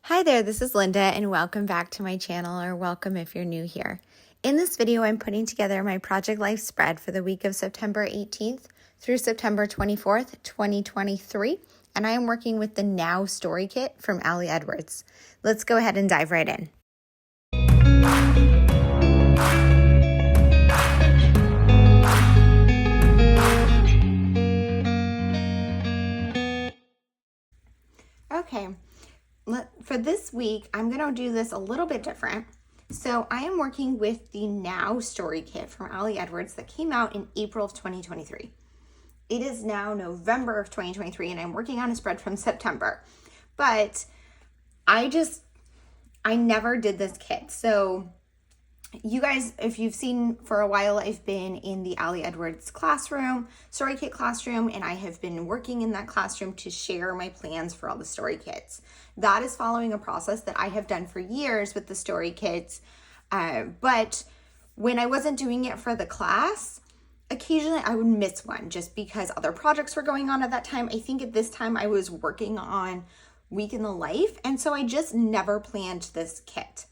Hi there, this is Linda and welcome back to my channel, or welcome if you're new here. In this video, I'm putting together my Project Life spread for the week of September 18th through September 24th, 2023, and I am working with the Now Story Kit from Ali Edwards. Let's go ahead and dive right in. Okay. For this week, I'm going to do this a little bit different. So I am working with the Now Story Kit from Ali Edwards that came out in April of 2023. It is now November of 2023 and I'm working on a spread from September. But I never did this kit. So you guys, if you've seen for a while, I've been in the Ali Edwards classroom, Story Kit classroom, and I have been working in that classroom to share my plans for all the story kits. That is following a process that I have done for years with the story kits. But when I wasn't doing it for the class, occasionally I would miss one just because other projects were going on at that time. I think at this time I was working on Week in the Life, and so I just never planned this kit.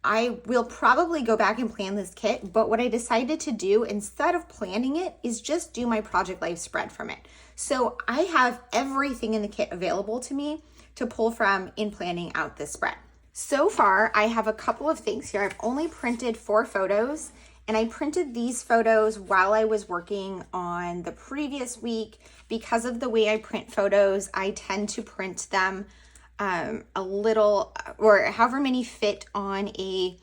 I will probably go back and plan this kit, but what I decided to do instead of planning it is just do my Project Life spread from it. So I have everything in the kit available to me to pull from in planning out this spread. So far, I have a couple of things here. I've only printed 4 photos, and I printed these photos while I was working on the previous week. Because of the way I print photos, I tend to print them a little, or however many fit on a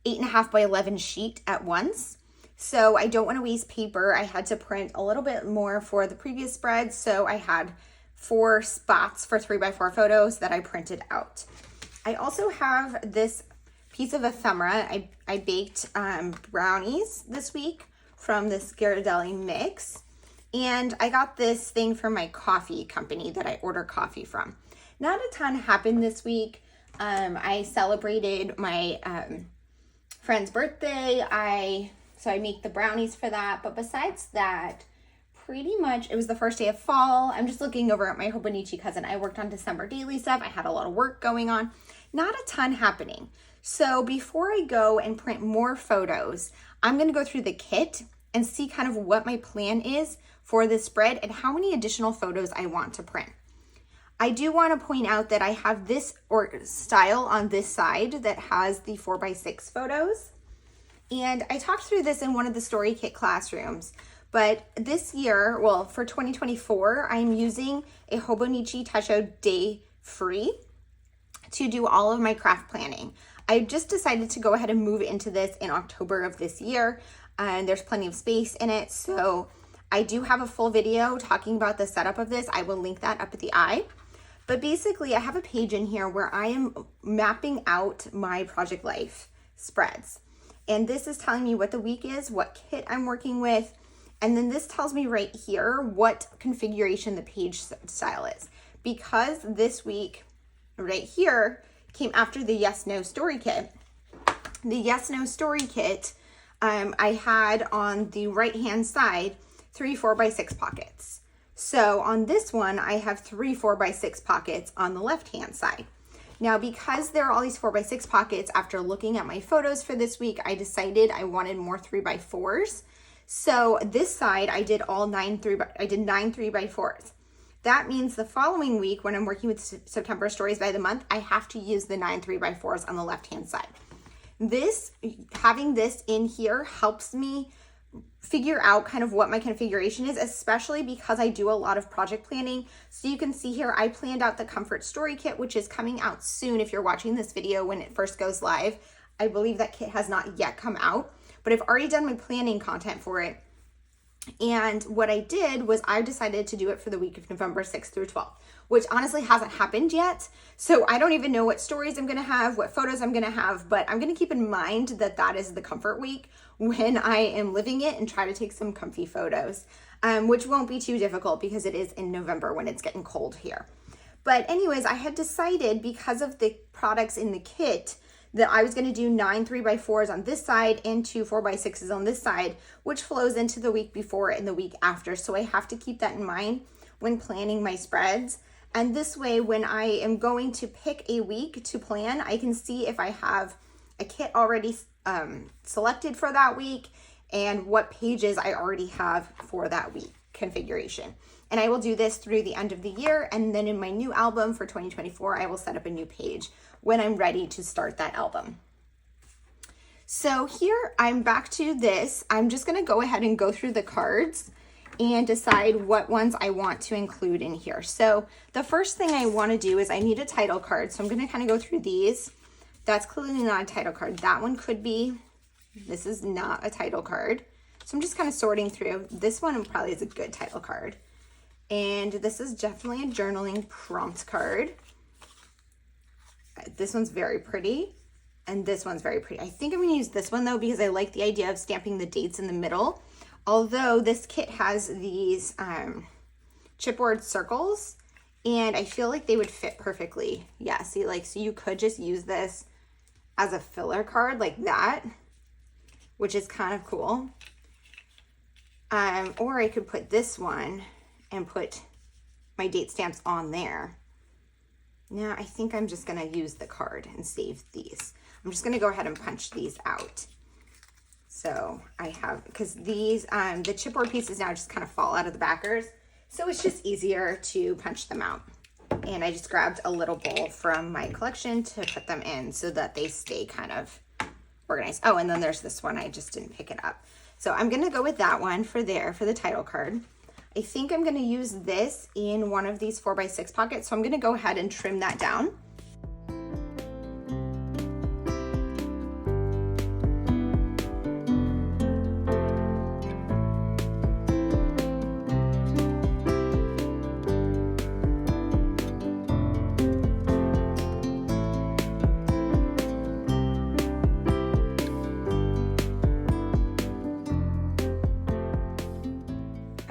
8.5 by 11 sheet at once. So I don't want to waste paper. I had to print a little bit more for the previous spread. So I had 4 spots for 3x4 photos that I printed out. I also have this piece of ephemera. I baked brownies this week from this Ghirardelli mix. And I got this thing from my coffee company that I order coffee from. Not a ton happened this week. I celebrated my friend's birthday. So I make the brownies for that. But besides that, pretty much it was the first day of fall. I'm just looking over at my Hobonichi cousin. I worked on December daily stuff. I had a lot of work going on. Not a ton happening. So before I go and print more photos, I'm going to go through the kit and see kind of what my plan is for this spread and how many additional photos I want to print. I do want to point out that I have this style on this side that has the 4x6 photos. And I talked through this in one of the Story Kit classrooms. But this year, well, for 2024, I'm using a Hobonichi Teisho Day Free to do all of my craft planning. I just decided to go ahead and move into this in October of this year. And there's plenty of space in it. So I do have a full video talking about the setup of this. I will link that up at the eye. But basically, I have a page in here where I am mapping out my Project Life spreads. And this is telling me what the week is, what kit I'm working with. And then this tells me right here what configuration the page style is. Because this week right here came after the Yes No Story Kit. The Yes No Story Kit, I had on the right hand side 3 4x6 pockets. So on this one, I have 3 4x6 pockets on the left hand side. Now, because there are all these 4x6 pockets, after looking at my photos for this week, I decided I wanted more 3x4s. So this side, I did 9 3x4s. That means the following week, when I'm working with September Stories by the Month, I have to use the 9 3x4s on the left-hand side. Having this in here helps me figure out kind of what my configuration is, especially because I do a lot of project planning. So you can see here, I planned out the Comfort Story Kit, which is coming out soon if you're watching this video when it first goes live. I believe that kit has not yet come out, but I've already done my planning content for it. And what I did was I decided to do it for the week of November 6th through 12th, which honestly hasn't happened yet. So I don't even know what stories I'm going to have, what photos I'm going to have, but I'm going to keep in mind that that is the comfort week when I am living it and try to take some comfy photos, which won't be too difficult because it is in November when it's getting cold here. But anyways, I had decided because of the products in the kit that I was going to do 9 3x4s on this side and 2 4x6s on this side, which flows into the week before and the week after. So I have to keep that in mind when planning my spreads. And this way, when I am going to pick a week to plan, I can see if I have a kit already selected for that week and what pages I already have for that week configuration. And I will do this through the end of the year. And then in my new album for 2024, I will set up a new page when I'm ready to start that album. So here I'm back to this. I'm just gonna go ahead and go through the cards and decide what ones I want to include in here. So the first thing I wanna do is I need a title card. So I'm gonna kind of go through these. That's clearly not a title card. That one could be. This is not a title card. So I'm just kind of sorting through. This one probably is a good title card. And this is definitely a journaling prompt card. This one's very pretty. And this one's very pretty. I think I'm gonna use this one though, because I like the idea of stamping the dates in the middle. Although this kit has these chipboard circles, and I feel like they would fit perfectly. Yeah, see, like, so you could just use this as a filler card like that, which is kind of cool. Or I could put this one and put my date stamps on there. Now I think I'm just gonna use the card and save these. I'm just gonna go ahead and punch these out. So I have, because these, the chipboard pieces now just kind of fall out of the backers. So it's just easier to punch them out. And I just grabbed a little bowl from my collection to put them in so that they stay kind of organized. Oh, and then there's this one, I just didn't pick it up. So I'm gonna go with that one for the title card. I think I'm gonna use this in one of these 4x6 pockets. So I'm gonna go ahead and trim that down.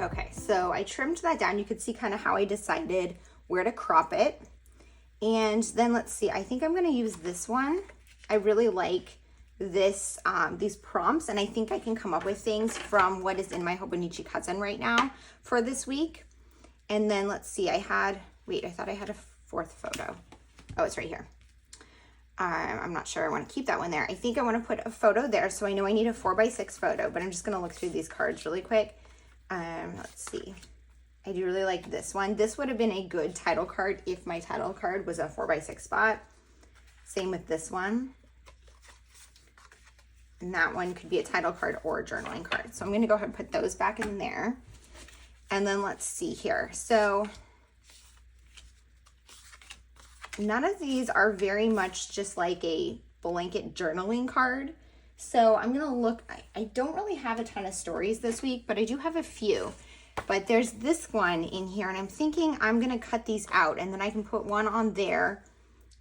Okay, so I trimmed that down. You could see kind of how I decided where to crop it. And then let's see, I think I'm gonna use this one. I really like this, these prompts, and I think I can come up with things from what is in my Hobonichi Cousin right now for this week. And then let's see, I thought I had a fourth photo. Oh, it's right here. I'm not sure I want to keep that one there. I think I want to put a photo there, so I know I need a 4x6 photo, but I'm just gonna look through these cards really quick. Let's see. I do really like this one. This would have been a good title card if my title card was a 4x6 spot. Same with this one. And that one could be a title card or a journaling card. So I'm going to go ahead and put those back in there. And then let's see here. So none of these are very much just like a blanket journaling card. So I'm going to look, I don't really have a ton of stories this week, but I do have a few. But there's this one in here, and I'm thinking I'm going to cut these out, and then I can put one on there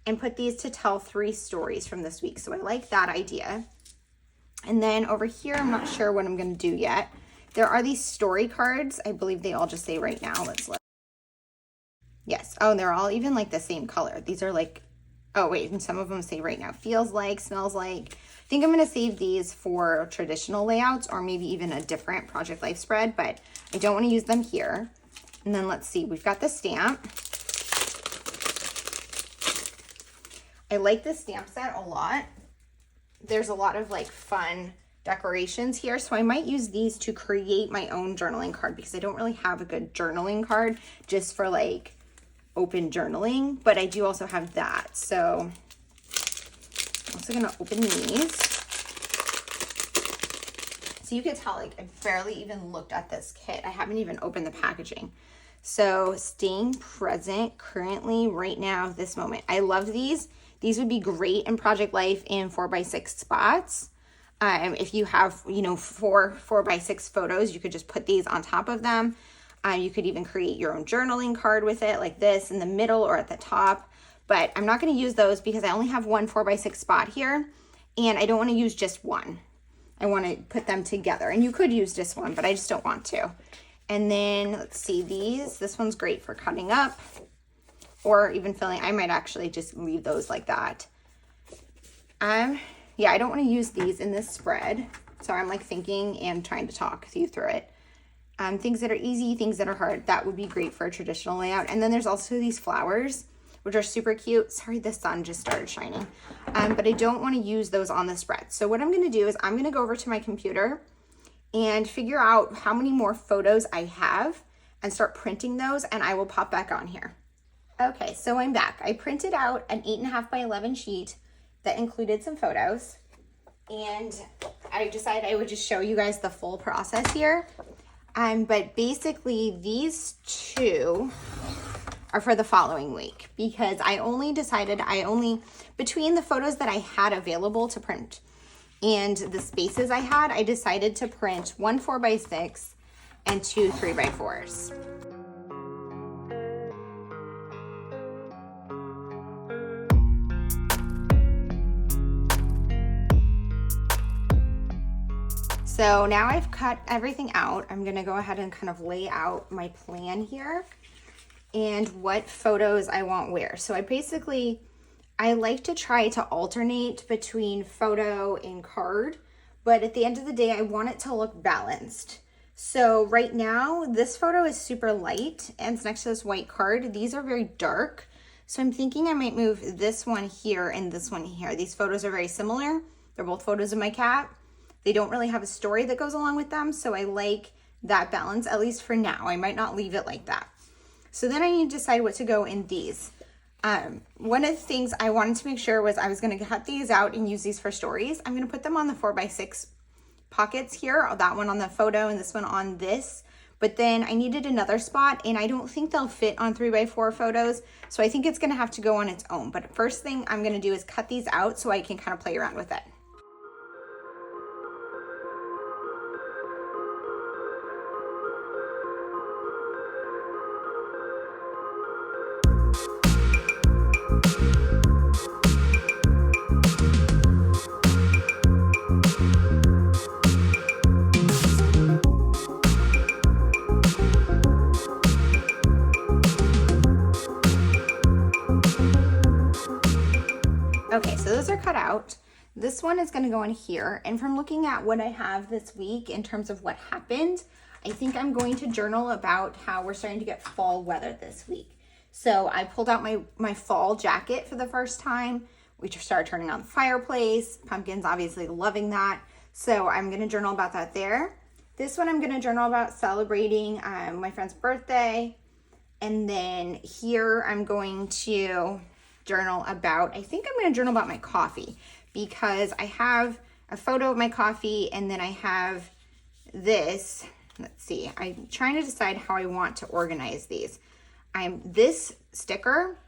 and put these to tell 3 stories from this week. So I like that idea. And then over here, I'm not sure what I'm going to do yet. There are these story cards. I believe they all just say right now. Let's look. Yes. Oh, and they're all even like the same color. These are like, oh wait, and some of them say right now, feels like, smells like. I think I'm going to save these for traditional layouts or maybe even a different Project Life spread, but I don't want to use them here. And then let's see, we've got the stamp. I like this stamp set a lot. There's a lot of like fun decorations here, so I might use these to create my own journaling card because I don't really have a good journaling card just for like open journaling, but I do also have that. So I'm also gonna open these. So you can tell, like, I barely even looked at this kit. I haven't even opened the packaging. So staying present currently right now, this moment. I love these. These would be great in Project Life in 4x6 spots. If you have, you know, 4x6 photos, you could just put these on top of them. You could even create your own journaling card with it like this in the middle or at the top. But I'm not going to use those because I only have one 4x6 spot here, and I don't want to use just one. I want to put them together, and you could use just one, but I just don't want to. And then let's see these. This one's great for cutting up or even filling. I might actually just leave those like that. Yeah, I don't want to use these in this spread. So I'm like thinking and trying to talk you through it. things that are easy, things that are hard. That would be great for a traditional layout. And then there's also these flowers, which are super cute. Sorry, the sun just started shining. But I don't want to use those on the spread. So what I'm going to do is I'm going to go over to my computer and figure out how many more photos I have and start printing those, and I will pop back on here. Okay, so I'm back. I printed out an 8.5 by 11 sheet that included some photos, and I decided I would just show you guys the full process here. But basically these two are for the following week, because I only decided between the photos that I had available to print and the spaces I had, I decided to print 1 4x6 and 2 3x4s. So now I've cut everything out. I'm gonna go ahead and kind of lay out my plan here and what photos I want where. So I like to try to alternate between photo and card, but at the end of the day, I want it to look balanced. So right now, this photo is super light and it's next to this white card. These are very dark. So I'm thinking I might move this one here and this one here. These photos are very similar. They're both photos of my cat. They don't really have a story that goes along with them. So I like that balance, at least for now. I might not leave it like that. So then I need to decide what to go in these. One of the things I wanted to make sure was I was going to cut these out and use these for stories. I'm going to put them on the 4x6 pockets here, that one on the photo and this one on this. But then I needed another spot and I don't think they'll fit on 3x4 photos. So I think it's going to have to go on its own. But first thing I'm going to do is cut these out so I can kind of play around with it. Okay, so those are cut out. This one is gonna go in here. And from looking at what I have this week in terms of what happened, I think I'm going to journal about how we're starting to get fall weather this week. So I pulled out my fall jacket for the first time. We started turning on the fireplace. Pumpkin's obviously loving that. So I'm gonna journal about that there. This one I'm gonna journal about celebrating my friend's birthday. And then here I'm going to journal about, I think I'm going to journal about my coffee, because I have a photo of my coffee and then I have this. Let's see, I'm trying to decide how I want to organize these. This sticker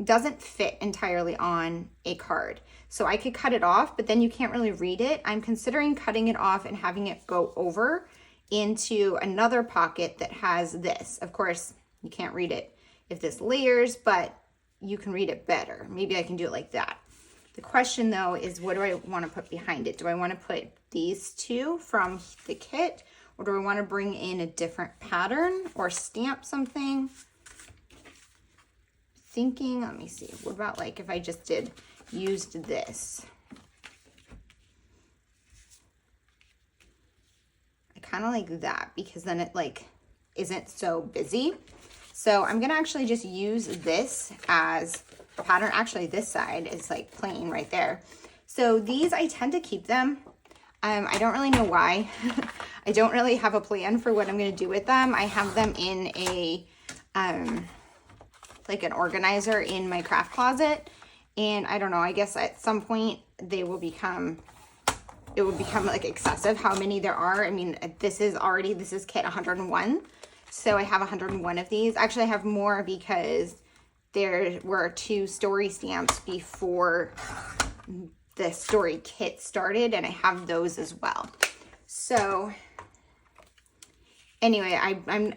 doesn't fit entirely on a card, so I could cut it off, but then you can't really read it. I'm considering cutting it off and having it go over into another pocket that has this. Of course, you can't read it if this layers, but you can read it better. Maybe I can do it like that. The question though is, what do I want to put behind it? Do I want to put these two from the kit, or do I want to bring in a different pattern or stamp something? Thinking, let me see, what about like if I just used this? I kind of like that because then it like isn't so busy. So I'm gonna actually just use this as a pattern. Actually, this side is like plain right there. So these, I tend to keep them. I don't really know why. I don't really have a plan for what I'm gonna do with them. I have them in a, like an organizer in my craft closet. And I don't know, I guess at some point it will become like excessive how many there are. I mean, this is kit 101. So I have 101 of these. Actually, I have more because there were 2 story stamps before the story kit started, and I have those as well. So anyway, I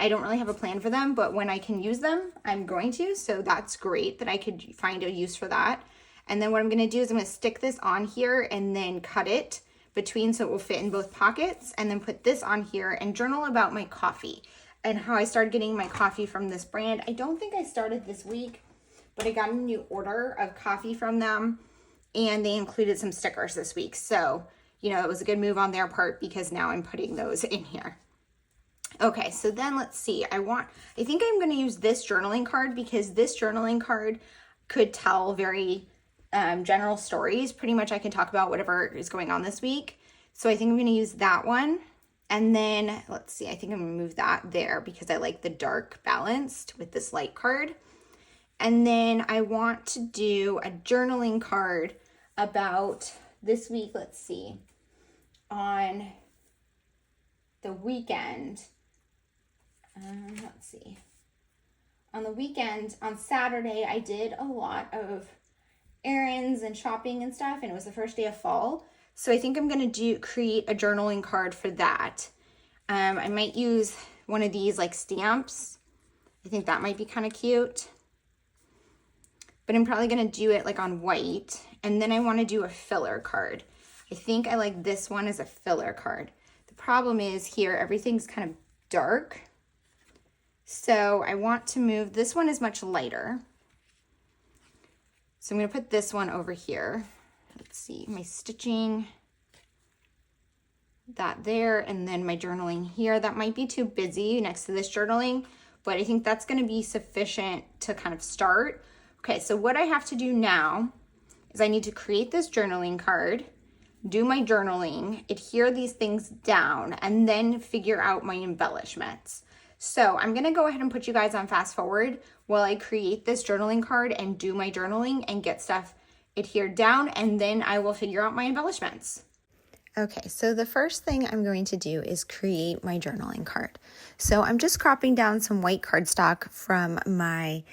don't really have a plan for them, but when I can use them, I'm going to. So that's great that I could find a use for that. And then what I'm going to do is I'm going to stick this on here and then cut it between so it will fit in both pockets, and then put this on here and journal about my coffee and how I started getting my coffee from this brand. I don't think I started this week, but I got a new order of coffee from them, and they included some stickers this week. So, you know, it was a good move on their part because now I'm putting those in here. Okay, so then let's see. I think I'm going to use this journaling card because this journaling card could tell very general stories. Pretty much I can talk about whatever is going on this week. So I think I'm going to use that one. And then let's see, I think I'm going to move that there because I like the dark balanced with this light card. And then I want to do a journaling card about this week. Let's see, on the weekend. Let's see. On the weekend, on Saturday, I did a lot of errands and shopping and stuff, and it was the first day of fall. So I think I'm going to create a journaling card for that. I might use one of these like stamps. I think that might be kind of cute. But I'm probably going to do it like on white. And then I want to do a filler card. I think I like this one as a filler card. The problem is here, everything's kind of dark. So I want to move, this one is much lighter. So I'm going to put this one over here. Let's see, my stitching, that there, and then my journaling here. That might be too busy next to this journaling, but I think that's going to be sufficient to kind of start. Okay, so what I have to do now is I need to create this journaling card, do my journaling, adhere these things down, and then figure out my embellishments. So I'm going to go ahead and put you guys on fast forward while I create this journaling card and do my journaling and get stuff adhered down, and then I will figure out my embellishments. Okay, so the first thing I'm going to do is create my journaling card. So I'm just cropping down some white cardstock from my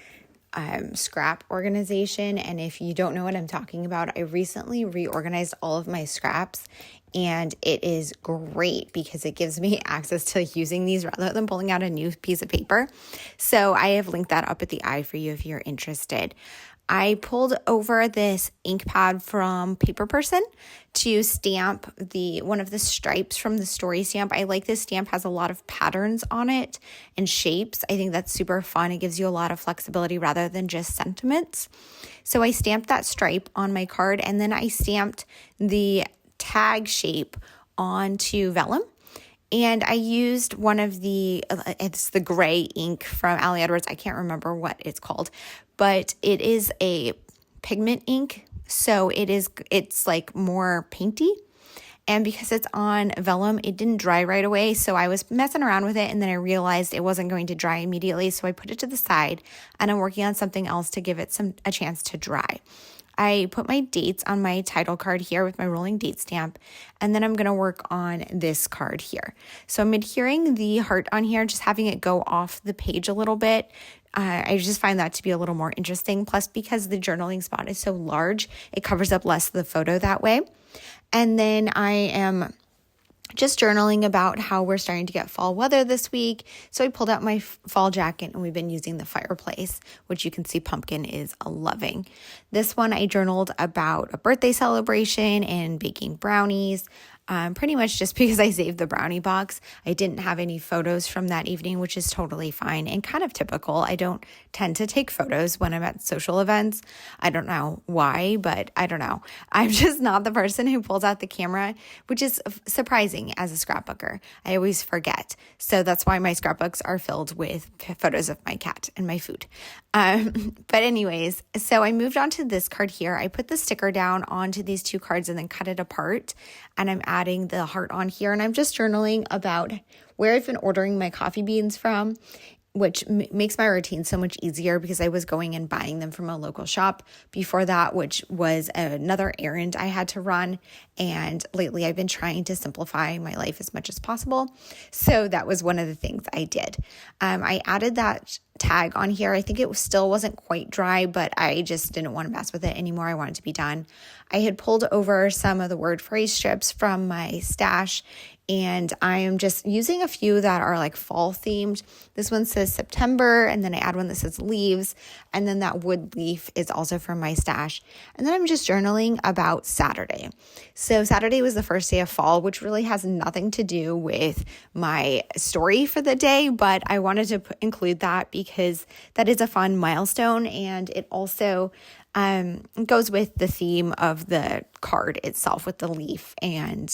scrap organization. And if you don't know what I'm talking about, I recently reorganized all of my scraps, and it is great because it gives me access to using these rather than pulling out a new piece of paper. So I have linked that up at the eye for you if you're interested. I pulled over this ink pad from Paper Person to stamp one of the stripes from the story stamp. I like this stamp, has a lot of patterns on it and shapes. I think that's super fun. It gives you a lot of flexibility rather than just sentiments. So I stamped that stripe on my card, and then I stamped the tag shape onto vellum. And I used one of it's the gray ink from Ali Edwards. I can't remember what it's called, but it is a pigment ink. So it's like more painty. And because it's on vellum, it didn't dry right away. So I was messing around with it, and then I realized it wasn't going to dry immediately. So I put it to the side, and I'm working on something else to give it a chance to dry. I put my dates on my title card here with my rolling date stamp, and then I'm going to work on this card here. So I'm adhering the heart on here, just having it go off the page a little bit. I just find that to be a little more interesting. Plus, because the journaling spot is so large, it covers up less of the photo that way. And then I am just journaling about how we're starting to get fall weather this week. So I pulled out my fall jacket, and we've been using the fireplace, which you can see Pumpkin is loving. This one I journaled about a birthday celebration and baking brownies. Pretty much just because I saved the brownie box. I didn't have any photos from that evening, which is totally fine and kind of typical. I don't tend to take photos when I'm at social events. I don't know why, but I don't know. I'm just not the person who pulls out the camera, which is surprising as a scrapbooker. I always forget. So that's why my scrapbooks are filled with photos of my cat and my food. But anyways, so I moved on to this card here. I put the sticker down onto these two cards and then cut it apart. And I'm adding the heart on here, and I'm just journaling about where I've been ordering my coffee beans from, which makes my routine so much easier because I was going and buying them from a local shop before that, which was another errand I had to run. And lately I've been trying to simplify my life as much as possible. So that was one of the things I did. I added that tag on here. I think it still wasn't quite dry, but I just didn't want to mess with it anymore. I wanted to be done. I had pulled over some of the word phrase strips from my stash, and I am just using a few that are like fall themed. This one says September, and then I add one that says leaves, and then that wood leaf is also from my stash. And then I'm just journaling about Saturday. So Saturday was the first day of fall, which really has nothing to do with my story for the day, but I wanted to include that because that is a fun milestone, and it also goes with the theme of the card itself with the leaf and,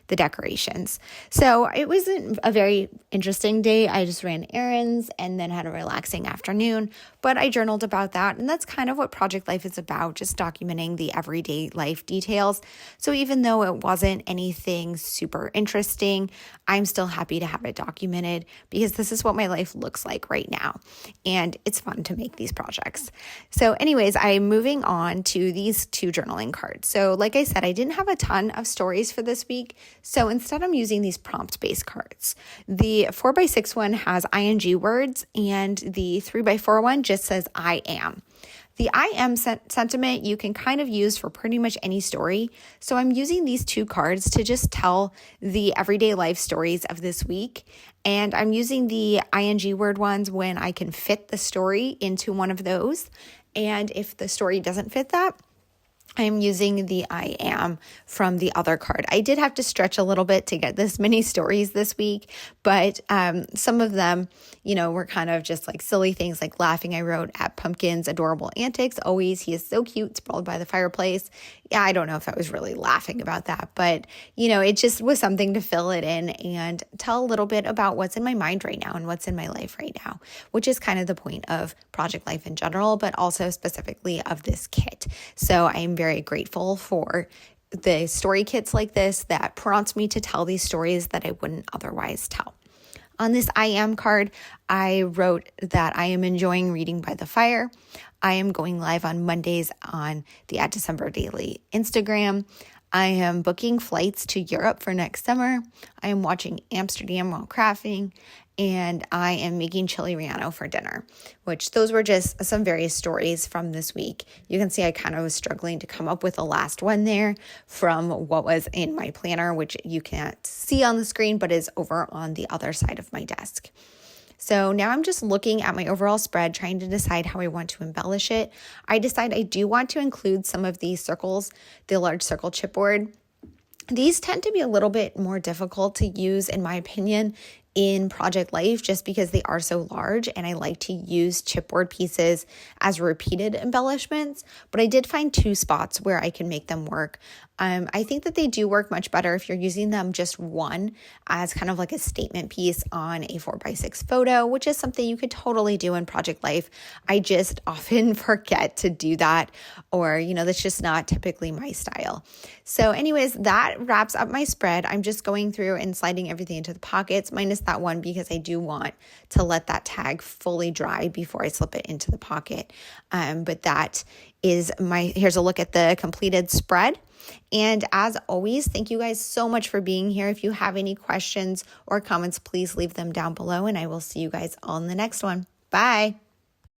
the decorations. So it wasn't a very interesting day. I just ran errands and then had a relaxing afternoon, but I journaled about that. And that's kind of what Project Life is about, just documenting the everyday life details. So even though it wasn't anything super interesting, I'm still happy to have it documented because this is what my life looks like right now. And it's fun to make these projects. So anyways, I'm moving on to these 2 journaling cards. So like I said, I didn't have a ton of stories for this week. So instead I'm using these prompt-based cards. The 4x6 one has ing words and the 3x4 one just says I am. The I am sentiment you can kind of use for pretty much any story. So I'm using these 2 cards to just tell the everyday life stories of this week. And I'm using the ing word ones when I can fit the story into one of those. And if the story doesn't fit that, I'm using the I am from the other card. I did have to stretch a little bit to get this many stories this week, but some of them, were kind of just like silly things like laughing. I wrote at Pumpkin's adorable antics. Always, he is so cute, sprawled by the fireplace. Yeah, I don't know if I was really laughing about that, but it just was something to fill it in and tell a little bit about what's in my mind right now and what's in my life right now, which is kind of the point of Project Life in general, but also specifically of this kit. So I am very grateful for the story kits like this that prompt me to tell these stories that I wouldn't otherwise tell. On this I am card, I wrote that I am enjoying reading by the fire. I am going live on Mondays on the @December Daily Instagram. I am booking flights to Europe for next summer. I am watching Amsterdam while crafting, and I am making chili relleno for dinner, which those were just some various stories from this week. You can see I kind of was struggling to come up with the last one there from what was in my planner, which you can't see on the screen, but is over on the other side of my desk. So now I'm just looking at my overall spread, trying to decide how I want to embellish it. I decide I do want to include some of these circles, the large circle chipboard. These tend to be a little bit more difficult to use, in my opinion, in Project Life just because they are so large, and I like to use chipboard pieces as repeated embellishments, but I did find 2 spots where I can make them work. I think that they do work much better if you're using them just one as kind of like a statement piece on a 4x6 photo, which is something you could totally do in Project Life. I just often forget to do that, or, that's just not typically my style. So anyways, that wraps up my spread. I'm just going through and sliding everything into the pockets, minus that one because I do want to let that tag fully dry before I slip it into the pocket. But that is here's a look at the completed spread. And as always, thank you guys so much for being here. If you have any questions or comments, please leave them down below, and I will see you guys on the next one. Bye.